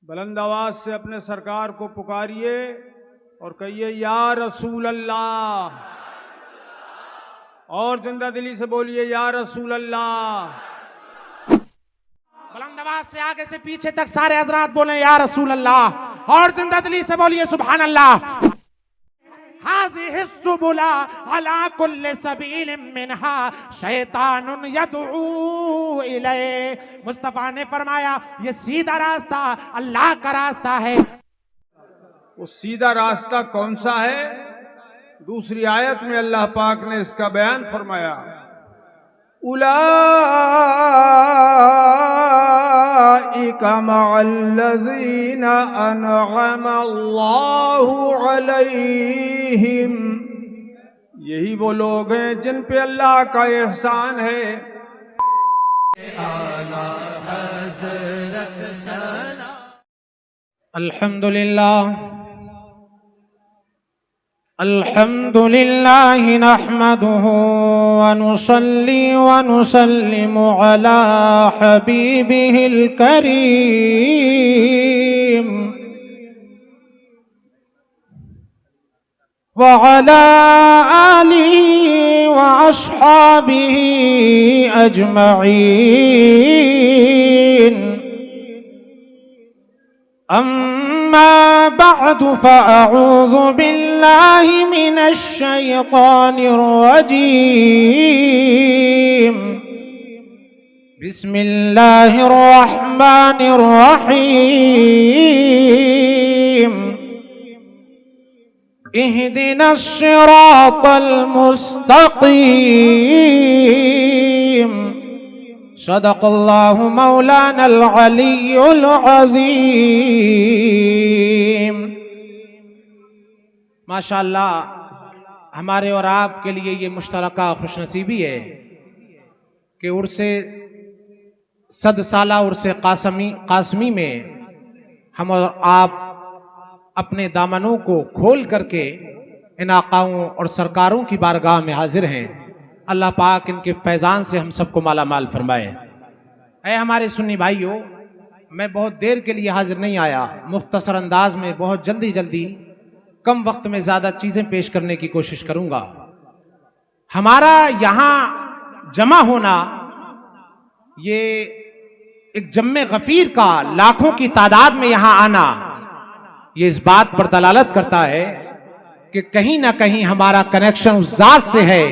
बुलंद आवाज से अपने सरकार को पुकारिए और कहिए या रसूल अल्लाह, और जिंदा दिली से बोलिए या रसूल अल्लाह। बुलंद आवाज से आगे से पीछे तक सारे हजरात बोले या रसूल अल्लाह, और जिंदा दिली से बोलिए सुभान अल्लाह। हाज़िहि सुबुला अला कुल्लि सबीलिन मिनहा शैतानुन यदऊ इलैहि। मुस्तफा ने फरमाया ये सीधा रास्ता अल्लाह का रास्ता है। वो सीधा रास्ता कौन सा है? दूसरी आयत में अल्लाह पाक ने इसका बयान फरमाया, उलाइका मअल्लज़ीना अनअमा अल्लाहु अलैहिम। यही वो लोग हैं जिन पे अल्लाह का एहसान है। अल्हम्दुलिल्लाह अल्हम्दुलिल्लाह नहमदुहु व नुसल्ली व नुसल्लिमु अला हबीबिहिल करीम व अला आलिहि व अस्हाबिहि अजमईन। अम्मा बअदु फ़अऊज़ु बिल्लाहि मिनश शैतानिर रजीम। बिस्मिल्लाहिर रहमानिर रहीम। इहदिनस सिरातल मुस्तक़ीम। सदक़ल्लाहु मौलानल अलियुल अज़ीम। माशाअल्लाह, हमारे और आपके लिए ये मुश्तरका खुशनसीबी है कि उर्से सदसाला उर्से कासमी में हम और आप अपने दामनों को खोल करके इन आकाओं और सरकारों की बारगाह में हाजिर हैं। अल्लाह पाक इनके फैज़ान से हम सबको माला माल फरमाए। ऐ हमारे सुन्नी भाइयों, मैं बहुत देर के लिए हाजिर नहीं आया, मुख्तसर अंदाज में बहुत जल्दी कम वक्त में ज़्यादा चीज़ें पेश करने की कोशिश करूँगा। हमारा यहाँ जमा होना ये एक जम्मे गफीर का लाखों की तादाद में यहाँ आना, ये इस बात पर दलालत करता है कि कहीं ना कहीं हमारा कनेक्शन उस ज़ात से है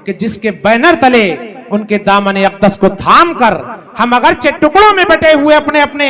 कि जिसके बैनर तले उनके दामन अक़दस को थाम कर हम अगरचे टुकड़ों में बटे हुए अपने अपने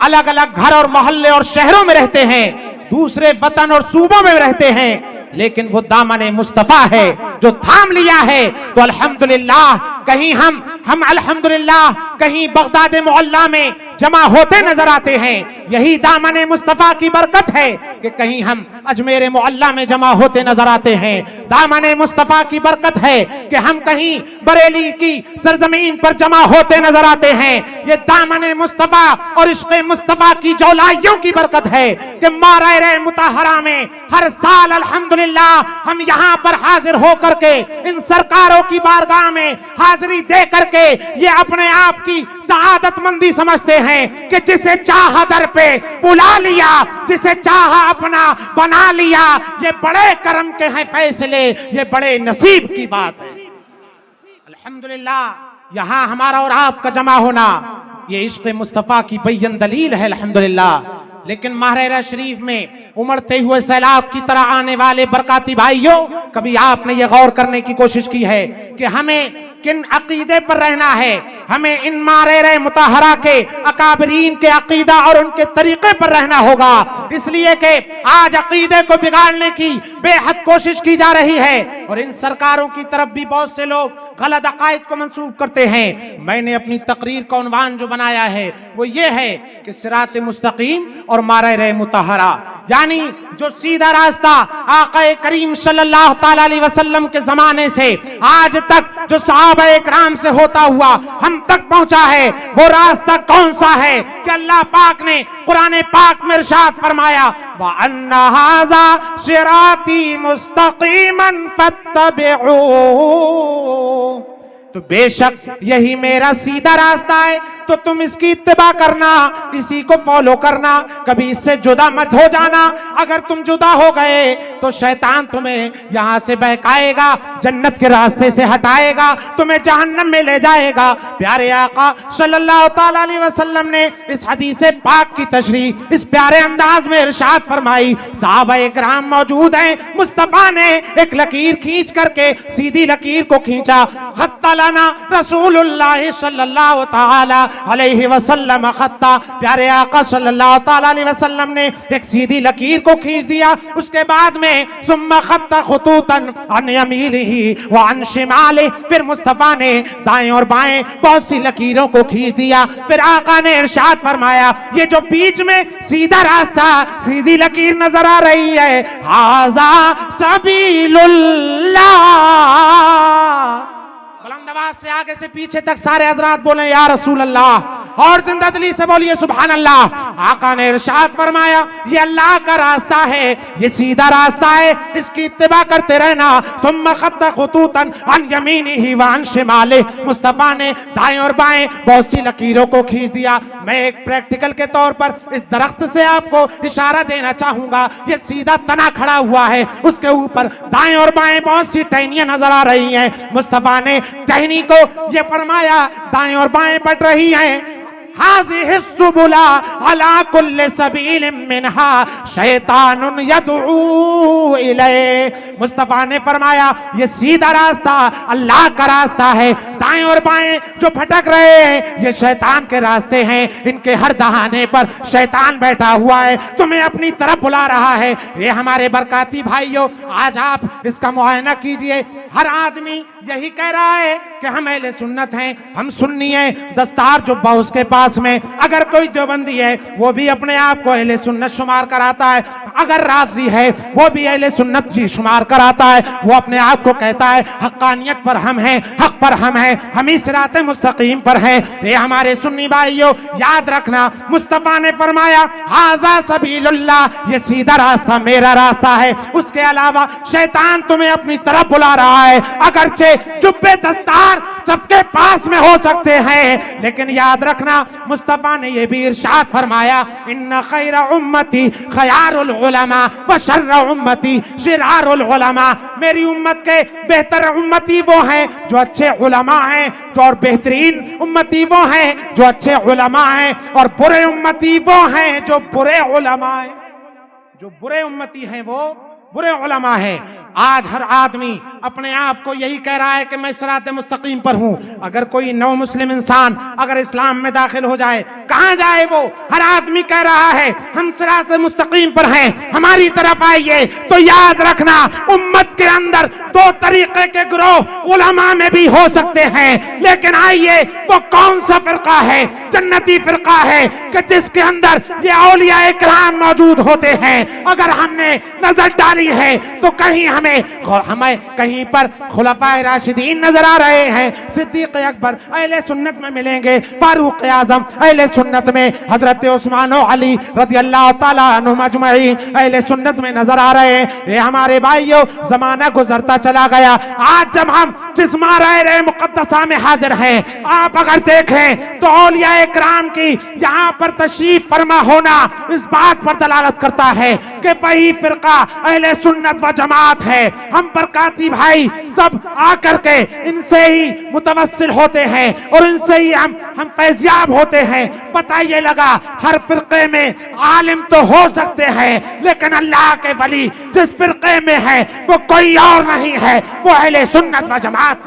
अलग अलग घर और मोहल्ले और शहरों में रहते हैं, दूसरे वतन और सूबों में रहते हैं, लेकिन वो दामन मुस्तफा है जो थाम लिया है। तो अल्हम्दुलिल्लाह कहीं हम अल्हम्दुलिल्लाह कहीं बगदाद मोहल्ला में जमा होते नजर आते हैं। यही दामन मुस्तफा की बरकत है कि कहीं हम अजमेर मोहल्ला में जमा होते नजर आते हैं। दामन मुस्तफा की बरकत है कि हम कहीं बरेली की सरजमीन पर जमा होते नजर आते हैं। ये दामन मुस्तफा और इश्क़ मुस्तफा की जौलाइयों की बरकत है कि मारे मुताहरा में हर साल अल्हम्दुलिल्लाह हम यहाँ पर हाजिर होकर के इन सरकारों की बारगाह में हाजिरी दे करके ये अपने आप की सआदतमंदी समझते हैं कि जिसे चाहा दर पे बुला लिया, जिसे चाहा अपना बना लिया। ये बड़े करम के हैं फैसले, ये बड़े नसीब की बात है। अल्हम्दुलिल्लाह यहाँ हमारा और आपका जमा होना ये इश्क़ मुस्तफ़ा की बैयन दलील है अल्हम्दुलिल्लाह। लेकिन माह शरीफ में उमड़ते हुए सैलाब की तरह आने वाले बरकाती भाइयों, कभी आपने ये गौर करने की कोशिश की है कि हमें किन अकीदे पर रहना है? हमें इन मारे मुताहरा के अकाबरीन के अकीदा और उनके तरीके पर रहना होगा। इसलिए कि आज अकीदे को बिगाड़ने की बेहद कोशिश की जा रही है और इन सरकारों की तरफ भी बहुत से लोग गलत अकायद को मंसूब करते हैं। मैंने अपनी तकरीर का उन्वान जो बनाया है वो ये है कि सिरात मुस्तकीम और मारे मुताहरा, यानी जो सीधा रास्ता आक़ा करीम सल्लल्लाहु ताला अलैहि वसल्लम के जमाने से आज तक जो सहाबा इकराम से होता हुआ हम तक पहुंचा है, वो रास्ता कौन सा है कि अल्लाह पाक ने कुरान पाक में इरशाद फरमाया, व अन्ना हाज़ा सिराती मुस्तकीमन फत्तबिऊ। तो बेशक यही मेरा सीधा रास्ता है, तो तो तुम इसकी इत्तिबा करना, इसी को फॉलो करना, कभी इससे जुदा मत हो जाना। अगर तुम जुदा हो गए तो शैतान तुम्हें यहां से बहकाएगा, जन्नत के रास्ते से हटाएगा, तुम्हें जहन्नम में ले जाएगा। प्यारे आका सल्लल्लाहु ताला अलैहि वसल्लम ने इस हदीस पाक की तशरीह इस प्यारे अंदाज में इरशाद फरमाई। सहाबाए किराम मौजूद हैं, मुस्तफा ने एक लकीर खींच करके सीधी लकीर को खींचा। खत्ता लना रसूलुल्लाह सल्लल्लाहु ताला अलैहि वसल्लम खत्ता, प्यारे आका सल्लल्लाहु ताला अलैहि वसल्लम ने एक सीधी लकीर को खींच दिया। उसके बाद में सुम्मा खत्ता खुतूतन अन यमीनिही व अन शिमालिही, फिर मुस्तफा ने दाएं और बाएं बहुत सी लकीरों को खींच दिया। फिर आका ने इरशाद फरमाया, ये जो बीच में सीधा रास्ता सीधी लकीर नजर आ रही है, हाजा सबीलुल्लाह। बुलंद आवाज से आगे से पीछे तक सारे हजरात बोले या रसूल अल्लाह, और जिंदा दिली से बोलिए सुभान अल्लाह। आका ने इरशाद फरमाया, ये अल्लाह का रास्ता है, ये सीधा रास्ता है, इसकी इत्तिबा करते रहना। सुम्मा खत्ता खुतूतन अन यमीनिही व अन शिमालिही, मुस्तफा ने दाएं और बाएं बहुत सी लकीरों को खींच दिया। मैं एक प्रैक्टिकल के तौर पर इस दरख्त से आपको इशारा देना चाहूंगा। ये सीधा तना खड़ा हुआ है, उसके ऊपर दाएं और बाएं बहुत सी टहनियां नजर आ रही हैं। मुस्तफा ने टहनी को ये फरमाया, दाएं और बाएं बढ़ रही हैं। हाज़िहि सुबुला अला कुल्लि सबीलिन मिनहा शैतानुन यदऊ इलैहि, मुस्तफा ने फरमाया ये सीधा रास्ता अल्लाह का रास्ता है, दाएं और बाएं जो भटक रहे हैं ये शैतान के रास्ते हैं, इनके हर दहाने पर शैतान बैठा हुआ है, तुम्हें अपनी तरफ बुला रहा है। ये हमारे बरकाती भाइयों, आज आप इसका मुआयना कीजिए। हर आदमी यही कह रहा है कि हम अहले सुन्नत हैं, हम सुन्नी हैं, दस्तार जुब्बा उसके पास में। अगर कोई देवबंदी है वो भी अपने आप को अहले सुन्नत शुमार कराता है, अगर राज़ी है वो भी अहले सुन्नत जी शुमार कराता है। वो अपने आप को कहता है हक्कानियत पर हम हैं, हक पर हम हैं, हम ही सिरात मुस्तकीम पर हैं। ये हमारे सुन्नी भाइयों याद रखना, मुस्तफा ने फरमाया हाज़ा सबीलुल्लाह, ये सीधा रास्ता मेरा रास्ता है, उसके अलावा शैतान तुम्हें अपनी तरफ बुला रहा है। अगरचे जुब्बे दस्तार सबके पास में हो सकते हैं, लेकिन याद रखना मुस्तफा ने यह भी इरशाद फरमाया, इन्ना खैर उम्मती खयारुल उलमा व शर्र उम्मती शिरारुल उलमा, मेरी उम्मत के बेहतर उम्मती वो हैं जो अच्छे उलमा हैं, जो और बेहतरीन उम्मती वो हैं जो अच्छे उलमा हैं, और बुरे उम्मती वो हैं जो बुरे उलमा हैं, जो बुरे उम्मती हैं वो बुरे उलमा हैं। आज हर आदमी अपने आप को यही कह रहा है कि मैं सिरात मुस्तकीम पर हूं। अगर कोई नौ मुस्लिम इंसान अगर इस्लाम में दाखिल हो जाए, कहां जाए वो? हर आदमी कह रहा है हम सिरात मुस्तकीम पर हैं, हमारी तरफ आइए। तो याद रखना, उम्मत के अंदर दो तरीके के गिरोह उलमा में भी हो सकते हैं, लेकिन आइए वो कौन सा फिरका है? जन्नती फिरका है कि जिसके अंदर ये औलिया इकराम मौजूद होते हैं। अगर हमने नजर डाली है तो कहीं हमें कहीं पर खुलफाए राशिदीन नजर आ रहे हैं, सिद्दीक अकबर अहले सुन्नत में मिलेंगे, फारूक आजम अहले सुन्नत में, हजरत उस्मान और अली रदियल्लाहु ताला अन्हुम अजमईन अहले सुन्नत में नजर आ रहे हैं। ये हमारे भाइयों, जमाना गुजरता चला गया। आज जब हम जिस मारे मुकद्दसा में हाजिर हैं, आप अगर देखें तो औलिया इकराम की यहाँ पर तशरीफ फरमा होना इस बात पर दलालत करता है कि वही फिरका अहले सुन्नत व जमात है। हम बरकाती भाई सब आकर के इनसे ही मुतवस्सिल होते हैं और इनसे ही हम फैज़याब होते हैं। पता ये लगा हर फिरके में आलिम तो हो सकते हैं, लेकिन अल्लाह के वली जिस फिरके में है वो कोई और नहीं है, वो अहले सुन्नत व जमात।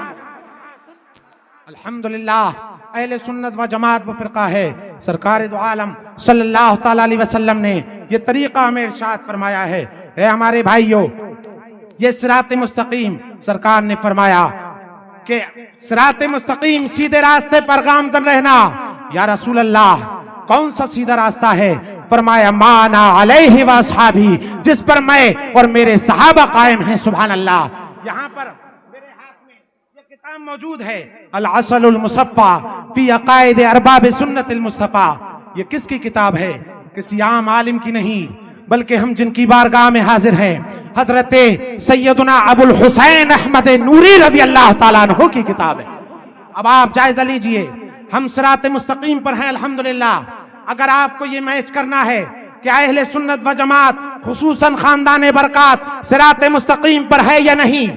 अल्हम्दुलिल्लाह, अहले सुन्नत व जमात वो फिरका है। सरकार दो आलम सल्लल्लाहु ताला अलैहि वसल्लम ने ये तरीका हमें इरशाद फरमाया है। हमारे भाइयों, ये सिरात मुस्तकीम, सरकार ने फरमाया कि सिरात मुस्तकीम सीधे रास्ते पर गामजन रहना। या रसूल अल्लाह, कौन सा सीधा रास्ता है? फरमाया माना अलैहि व अस्हाबी, जिस पर मैं और मेरे सहाबा कायम हैं। सुभान अल्लाह। यहाँ पर मेरे हाथ में ये किताब मौजूद है, अल असलुल मुसफ़ा फी अक़ाइद अरबाब सुन्नतिल मुस्तफ़ा। ये किसकी किताब है? किसी आम आलिम की नहीं, बल्कि हम जिनकी बारगाह में हाजिर हैं, हजरत सैयदना अबुल हुसैन अहमद नूरी रज़ियल्लाहु ताला अन्हु की किताब है। अब आप जायजा लीजिए, हम सिरात मुस्तकीम पर हैं अल्हम्दुलिल्लाह। अगर आपको ये मैच करना है कि अहले सुन्नत व जमात खुसूसन खानदान बरकात सिरात मुस्तकीम पर है या नहीं,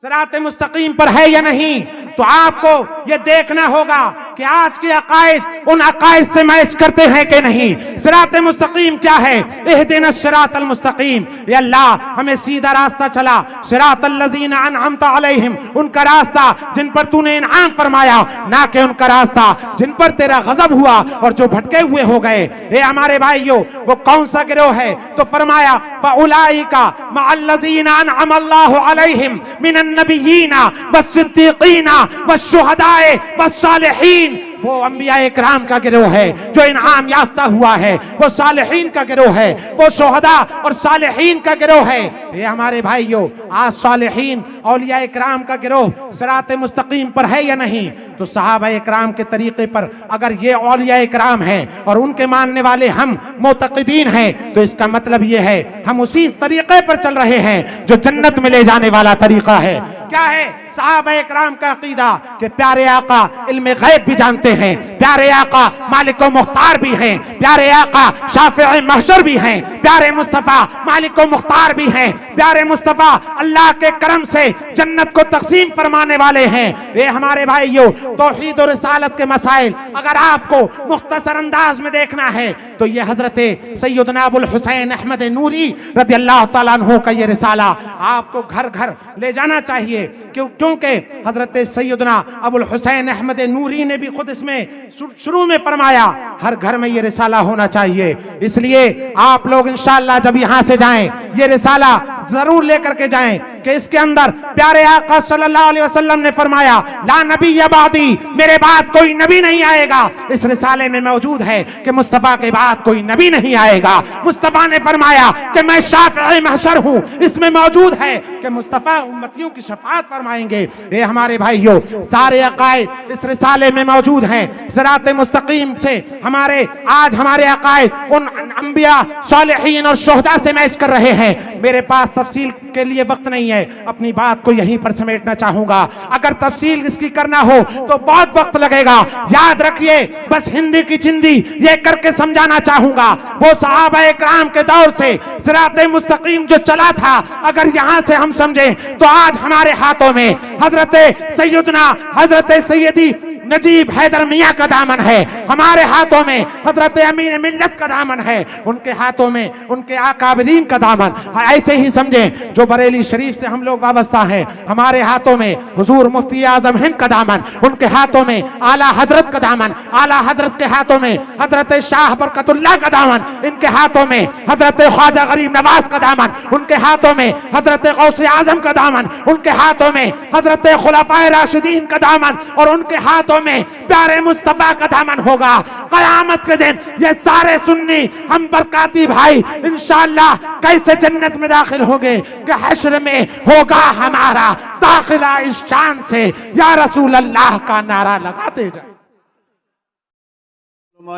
सिरात मुस्तकीम पर है या नहीं, तो आपको ये देखना होगा कि आज के अकायद उन अकायद से मैच करते हैं कि नहीं। सिरात मुस्तकीम क्या है? इहदिनस सिरातल मुस्तकीम, या अल्लाह हमें सीधा रास्ता चला, सिरातल लज़ीना अनअमता अलैहिम, उनका रास्ता जिन पर तूने इनाम फरमाया, ना कि उनका रास्ता जिन पर तेरा गजब हुआ और जो भटके हुए हो गए। ये हमारे भाइयों, वो कौन सा गिरोह है? तो फरमाया फउलाइका मअल्लज़ीना अनअमल्लाहु अलैहिम मिनन नबिय्यीना वस्सिद्दीक़ीना वश्शुहदाए वस्सालिहीन। वो अंबिया इकराम का गिरोह है जो इनाम याफ्ता हुआ है, वो सालिहीन का गिरोह है, वो शुहदा और सालिहीन का गिरोह है। ये हमारे भाइयों, आज सालिहीन औलिया इकराम का गिरोह सिरात मुस्तकीम पर है या नहीं? तो सहाबा इकराम के तरीके पर अगर ये औलिया इकराम है और उनके मानने वाले हम मुतक़िदीन हैं, तो इसका मतलब ये है हम उसी तरीके पर चल रहे हैं जो जन्नत में ले जाने वाला तरीका है। क्या है सहाबा इकराम का अकीदा? कि प्यारे आका इल्म गैब भी जानते हैं, प्यारे आका मालिक व मुख्तार भी हैं, प्यारे आका शाफ़िई महशर भी हैं, प्यारे मुस्तफ़ा मालिक व मुख्तार भी हैं, प्यारे मुस्तफ़ा अल्लाह के करम से जन्नत को तकसीम फरमाने वाले हैं। ये हमारे भाइयों, तौहीद और रिसालत के मसाइल अगर आपको मुख्तसर अंदाज में देखना है तो ये हजरत सैयदना अबुल हुसैन अहमद नूरी रज़ियल्लाहु तआला अन्हु का ये रिसाला आपको घर घर ले जाना चाहिए, क्योंकि हजरत सैयदना अबुल हुसैन अहमद नूरी ने भी खुद इसमें शुरू में फरमाया हर घर में ये रिसाला होना चाहिए। इसलिए आप लोग इंशाअल्लाह जब यहां से जाएं, ये रिसाला जरूर लेकर के जाएं कि इसके अंदर प्यारे आका सल्लल्लाहु अलैहि वसल्लम ने फरमाया ला नबी बादी, मेरे बाद कोई नबी नहीं आएगा। इस रिसाले में मौजूद है कि मुस्तफा के बाद कोई नबी नहीं आएगा। मुस्तफा ने फरमाया कि मैं शाफ़िई महशर हूं, इसमें मौजूद है कि मुस्तफा उम्मतियों की शफाअत फरमाएंगे। ये हमारे भाइयों, सारे अकायद इस रिसाले में मौजूद हैं। सिरात मुस्तकीम से हमारे आज हमारे अकायद उन अंबिया सालिहीन और शुहदा से मैच कर रहे हैं। मेरे पास तफसील के लिए वक्त नहीं है, अपनी बात को यहीं पर समेटना चाहूंगा। अगर तफसील इसकी करना हो तो बहुत वक्त लगेगा। याद रखिए, बस हिंदी की चिंदी ये करके समझाना चाहूंगा। वो सहाबा इकराम के दौर से सिरात मुस्तकीम जो चला था, अगर यहां से हम समझें तो आज हमारे हाथों में हजरत सैयदना हजरत सैयदी नजीब हैदर मियाँ का दामन है, हमारे हाथों में हजरत अमीर मिल्लत का दामन है, उनके हाथों में उनके आकाबिरीन का दामन। ऐसे ही समझें जो बरेली शरीफ से हम लोग वाबस्ता हैं, हमारे हाथों में हुजूर मुफ्ती आजम हिंद का दामन, उनके हाथों में आला हजरत का दामन, आला हजरत के हाथों में हजरत शाह बरकतुल्लाह का दामन, इनके हाथों में हजरत ख्वाजा गरीब नवाज का दामन, उनके हाथों में हजरत गौसे आजम का दामन, उनके हाथों में हजरत खुलाफाए राशिदीन का दामन, और उनके हाथों में प्यारे मुस्तफा का दामन होगा। कयामत के दिन ये सारे सुन्नी हम बरकाती भाई इंशाअल्लाह कैसे जन्नत में दाखिल होंगे कि हश्र में होगा हमारा दाखिला इस शान से या रसूल अल्लाह का नारा लगाते जाए।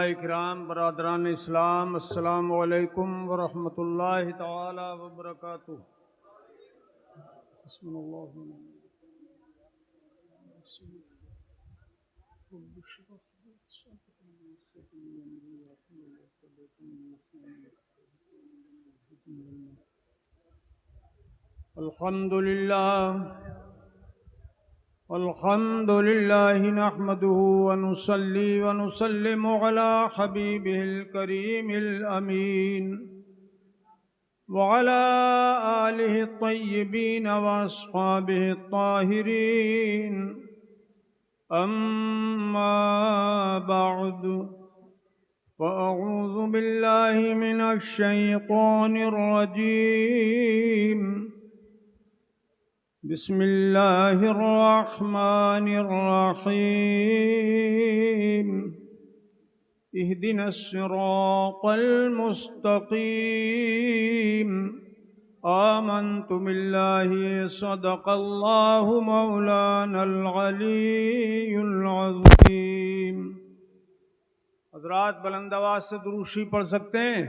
इकराम बरादरान इस्लाम, अस्सलामु अलैकुम व रहमतुल्लाहि तआला व बरकातुहू। अल्हम्दुलिल्लाह नहमदुहु व नुसल्ली व नुसल्लिमु अला हबीबिहिल करीमिल अमीन व अला आलिहि अत्तय्यिबीन व अस्हाबिहि अत्ताहिरीन। अम्मा बअदु फ़अऊज़ु बिल्लाहि मिनश शैतानिर रजीम। बिस्मिल्लाहिर रहमानिर रहीम। इहदिनस सिरातल मुस्तकीम। आमन्तु बिल्लाहि सदक़ल्लाहु मौलानल अलीयुल अज़ीम। हज़रात बुलंद आवाज़ से दुरूशी पढ़ सकते हैं?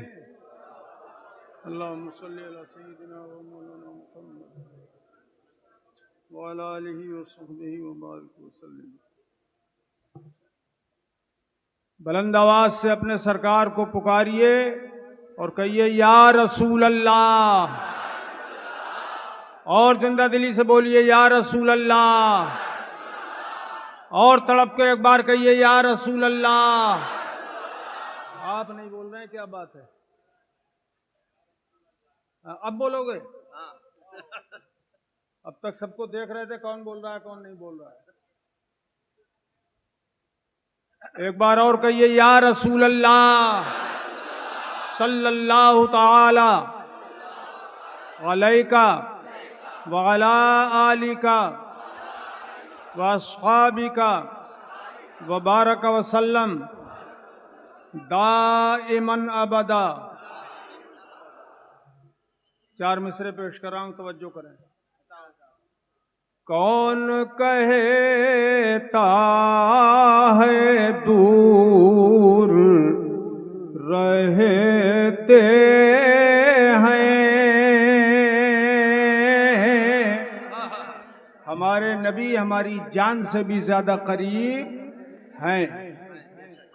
अल्लाहुम्मा सल्ली अला सय्यिदिना व मौलाना मुहम्मद व अला आलिहि व सहबिहि व बारिक व सल्लिम। बुलंद आवाज से अपने सरकार को पुकारिए और कहिए या रसूल अल्लाह। और जिंदा दिली से बोलिए या रसूल अल्लाह। और तड़प के एक बार कहिए या रसूल अल्लाह। आप नहीं बोल रहे हैं, क्या बात है? अब बोलोगे? अब तक सबको देख रहे थे कौन बोल रहा है कौन नहीं बोल रहा है। एक बार और कहिए या रसूल अल्लाह सल्लल्लाहु ताला अलैका व अला आलिका व अस्हाबिका व बारक वसल्लम दाइमन अबदा। 4 मिसरे पेश कर रहा हूं, तवज्जो करें। कौन कहता है दूर रहते हैं, हमारे नबी हमारी जान से भी ज्यादा करीब हैं।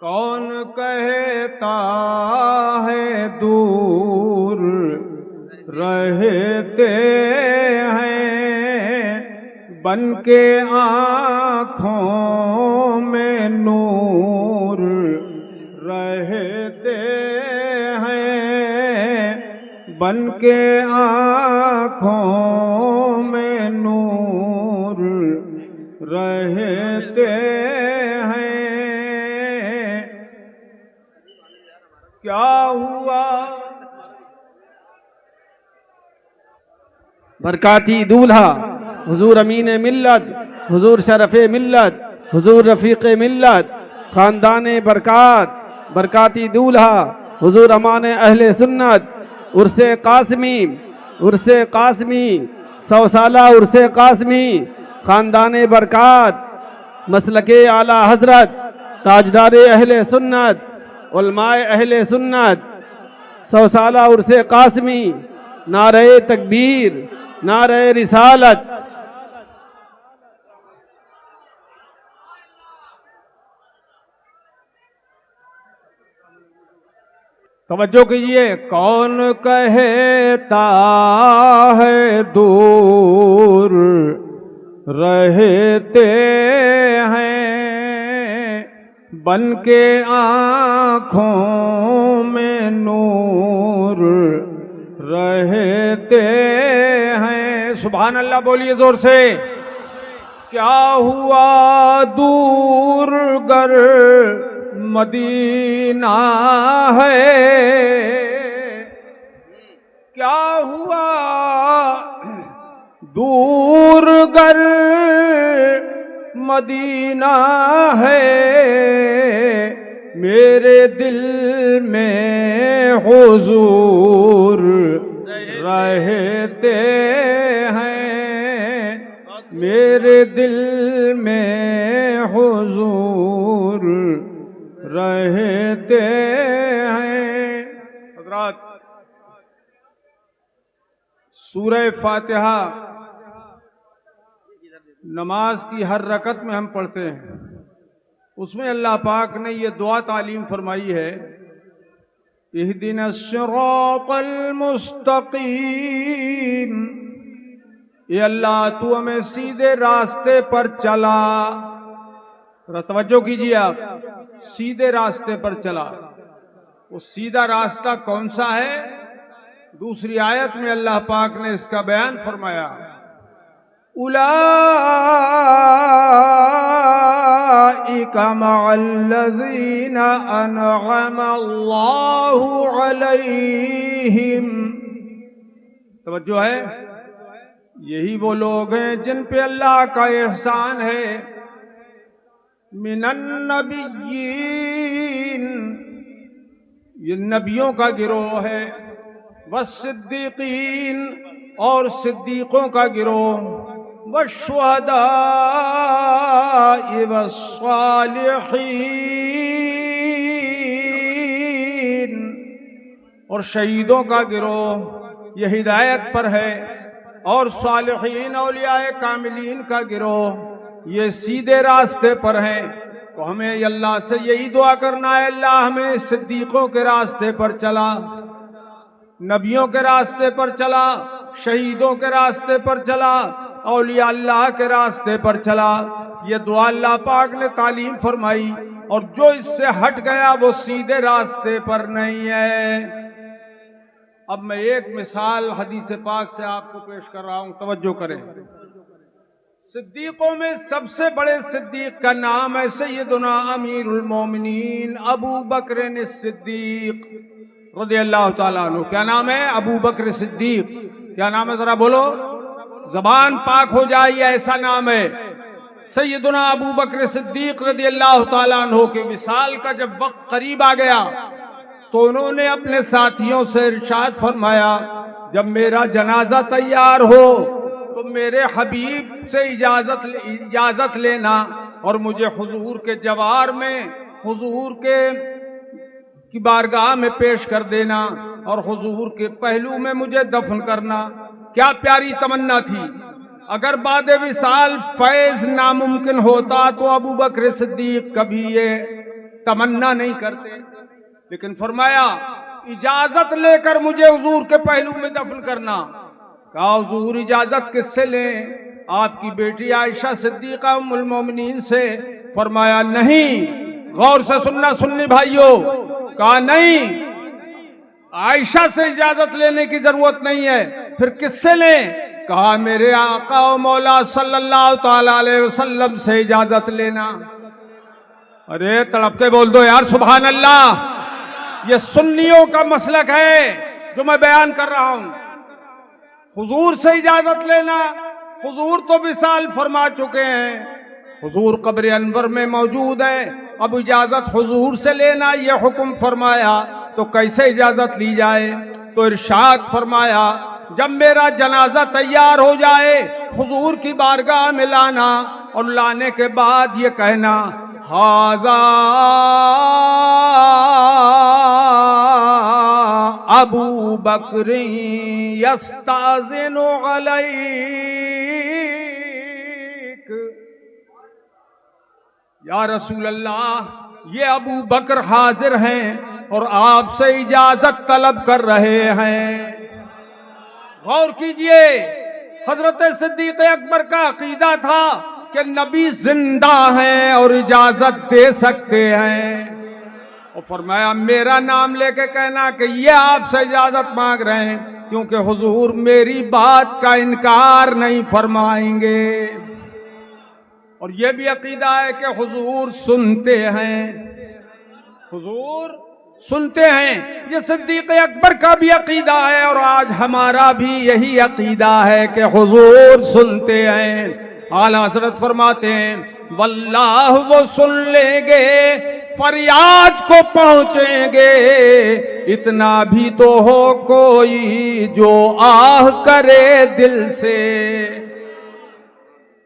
कौन कहता है दूर रहते हैं, बन के आँखों में नूर रहते हैं, बन के आँखों में नूर रहते हैं। क्या हुआ बरकाती दूल्हा हुजूर अमीन मिल्लत, हुजूर शरफ़ मिल्लत, हुजूर रफ़ीक़ मिल्लत, ख़ानदान बरकात, बरकाती दूल्हा हुजूर अमान अहले सुन्नत, उर्से कासमी, उर्से कासमी, 100 साला उर्से कासमी, ख़ानदान बरकात, मसलके आला हज़रत, ताजदार अहले सुन्नत, उलमाए अहले सुन्नत, 100 साला उर्से कासमी, नारे तकबीर, नारे रिसालत। तवज्जो कीजिए। कौन कहता है दूर रहते हैं, बन के आँखों में नूर रहते हैं। सुभान अल्लाह बोलिए जोर से। क्या हुआ दूर गर मदीना है, क्या हुआ दूर गर मदीना है, मेरे दिल में हुजूर रहते हैं, मेरे दिल में हुजूर रहते हैं। हज़रात, सूरह फातिहा नमाज की हर रकत में हम पढ़ते हैं। उसमें अल्लाह पाक ने ये दुआ तालीम फरमाई है, इहदिनस सिरातल मुस्तकीम, ये अल्लाह तू हमें सीधे रास्ते पर चला। तवज्जो कीजिए आप, सीधे रास्ते पर चला। वो सीधा रास्ता कौन सा है? दूसरी आयत में अल्लाह पाक ने इसका बयान फरमाया, उलाइका मअल्लज़ीना अनअमा अल्लाहु अलैहिम। तवज्जो है, यही वो लोग हैं जिन पे अल्लाह का एहसान है। मिनन नबिय्यीन, ये नबियों का गिरोह है। वस्सिद्दीकीन, और सिद्दीकों का गिरोह। वश्शुहदाई वस्सालिहीन, और शहीदों का गिरोह। ये हिदायत पर है। और सालिहीन औलियाए कामिलीन का गिरोह ये सीधे रास्ते पर हैं। तो हमें अल्लाह से यही दुआ करना है, अल्लाह हमें सिद्दीकों के रास्ते पर चला, नबियों के रास्ते पर चला, शहीदों के रास्ते पर चला, औलिया अल्लाह के रास्ते पर चला। ये दुआ अल्लाह पाक ने तालीम फरमाई, और जो इससे हट गया वो सीधे रास्ते पर नहीं है। अब मैं एक मिसाल हदीस पाक से आपको पेश कर रहा हूं, तवज्जो करें। सिद्दीकों में सबसे बड़े सिद्दीक का नाम है सैयदुना अमीरुल मोमिनीन अबू बकर सिद्दीक रज़ियल्लाहु ताला अन्हु। क्या नाम है? अबू बकर सिद्दीक। क्या नाम है? जरा बोलो, जबान पाक हो जाए, ऐसा नाम है सैयदुना अबू बकर सिद्दीक रज़ियल्लाहु ताला अन्हु के विसाल का जब वक्त करीब आ गया तो उन्होंने अपने साथियों से इरशाद फरमाया, जब मेरा जनाजा तैयार हो तो मेरे हबीब से इजाजत लेना और मुझे हुजूर के जवार में, हुजूर की बारगाह में पेश कर देना और हुजूर के पहलू में मुझे दफन करना। क्या प्यारी तमन्ना थी। अगर बाद विसाल फैज नामुमकिन होता तो अबू बकर सिद्दीक कभी ये तमन्ना नहीं करते, लेकिन फरमाया इजाजत लेकर मुझे हुजूर के पहलू में दफन करना। कहा हुजूर इजाजत किससे लें? आपकी बेटी आयशा सिद्दीका उम्मुल मोमिनीन से। फरमाया नहीं, गौर से सुनना सुन्नी भाइयों, कहा नहीं, आयशा से इजाजत लेने की जरूरत नहीं है। फिर किससे लें? कहा मेरे आका और मौला सल्लल्लाहु ताला अलैहि वसल्लम से इजाजत लेना। अरे तड़प के बोल दो यार सुभान अल्लाह। ये सुन्नियों का मसलक है जो मैं बयान कर रहा हूं। हुजूर से इजाजत लेना, हुजूर तो विसाल फरमा चुके हैं, हुजूर कब्र अनवर में मौजूद है, अब इजाजत हुजूर से लेना ये हुक्म फरमाया तो कैसे इजाजत ली जाए? तो इरशाद फरमाया, जब मेरा जनाजा तैयार हो जाए हुजूर की बारगाह में लाना और लाने के बाद ये कहना, हाजा अबू बकर यस्ताज़िनु अलैक। या रसूल अल्लाह, ये अबू बकर हाजिर हैं और आपसे इजाजत तलब कर रहे हैं। गौर कीजिए, हजरत सिद्दीक अकबर का अकीदा था कि नबी जिंदा हैं और इजाजत दे सकते हैं। और फरमाया मेरा नाम लेके कहना कि ये आपसे इजाजत मांग रहे हैं, क्योंकि हुजूर मेरी बात का इनकार नहीं फरमाएंगे। और ये भी अकीदा है कि हुजूर सुनते हैं, हुजूर सुनते हैं। ये सिद्दीक अकबर का भी अकीदा है और आज हमारा भी यही अकीदा है कि हुजूर सुनते हैं। आला हज़रत फरमाते हैं, वल्लाह वो सुन लेंगे, फरियाद को पहुंचेंगे, इतना भी तो हो कोई जो आह करे दिल से।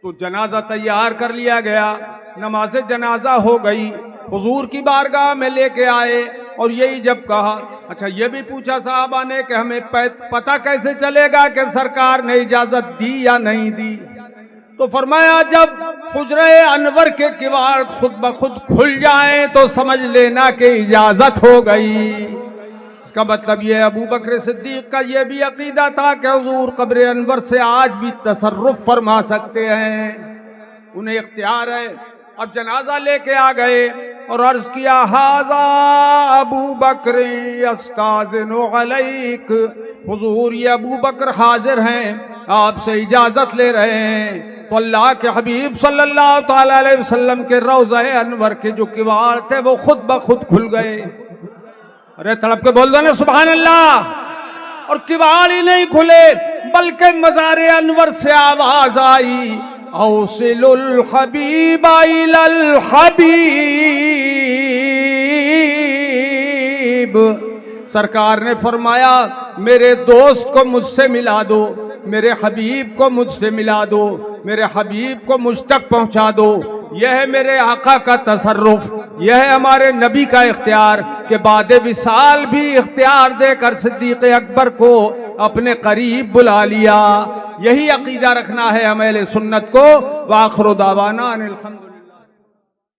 तो जनाजा तैयार कर लिया गया, नमाज जनाजा हो गई, हुजूर की बारगाह में लेके आए और यही जब कहा, अच्छा ये भी पूछा साहबा ने कि हमें पता कैसे चलेगा कि सरकार ने इजाजत दी या नहीं दी? तो फरमाया जब हुजरे अनवर के किवाड़ खुद ब खुद खुल जाएं तो समझ लेना कि इजाजत हो गई। इसका मतलब ये अबू बकर सिद्दीक का ये भी अकीदा था कि हुजूर कब्र अनवर से आज भी तसर्रुफ फरमा सकते हैं, उन्हें इख्तियार है। अब जनाजा लेके आ गए और अर्ज किया, हाजा अबू बकर यस्ताज़िनु अलैक, हुजूर ये अबू बकर हाजिर हैं, आपसे इजाजत ले रहे हैं। तो अल्लाह के हबीब सल्लल्लाहु ताला अलैहि वसल्लम के रोज़ा अनवर के जो किवाड़ थे वो खुद ब खुद खुल गए। अरे तड़प के बोल दो ना सुभान अल्लाह। और किवाड़ ही नहीं खुले बल्कि मज़ार अनवर से आवाज आई, औसिलुल हबीब इलल हबीब। सरकार ने फरमाया मेरे दोस्त को मुझसे मिला दो, मेरे हबीब को मुझसे मिला दो, मेरे हबीब को मुझ तक पहुंचा दो। यह है मेरे आका का तसर्रुफ, यह है हमारे नबी का इख्तियार कि बाद विसाल भी इख्तियार देकर सिद्दीक अकबर को अपने करीब बुला लिया। यही अकीदा रखना है हमें सुन्नत को। वाखिरु दावाना अनिल हम्दुलिल्लाह।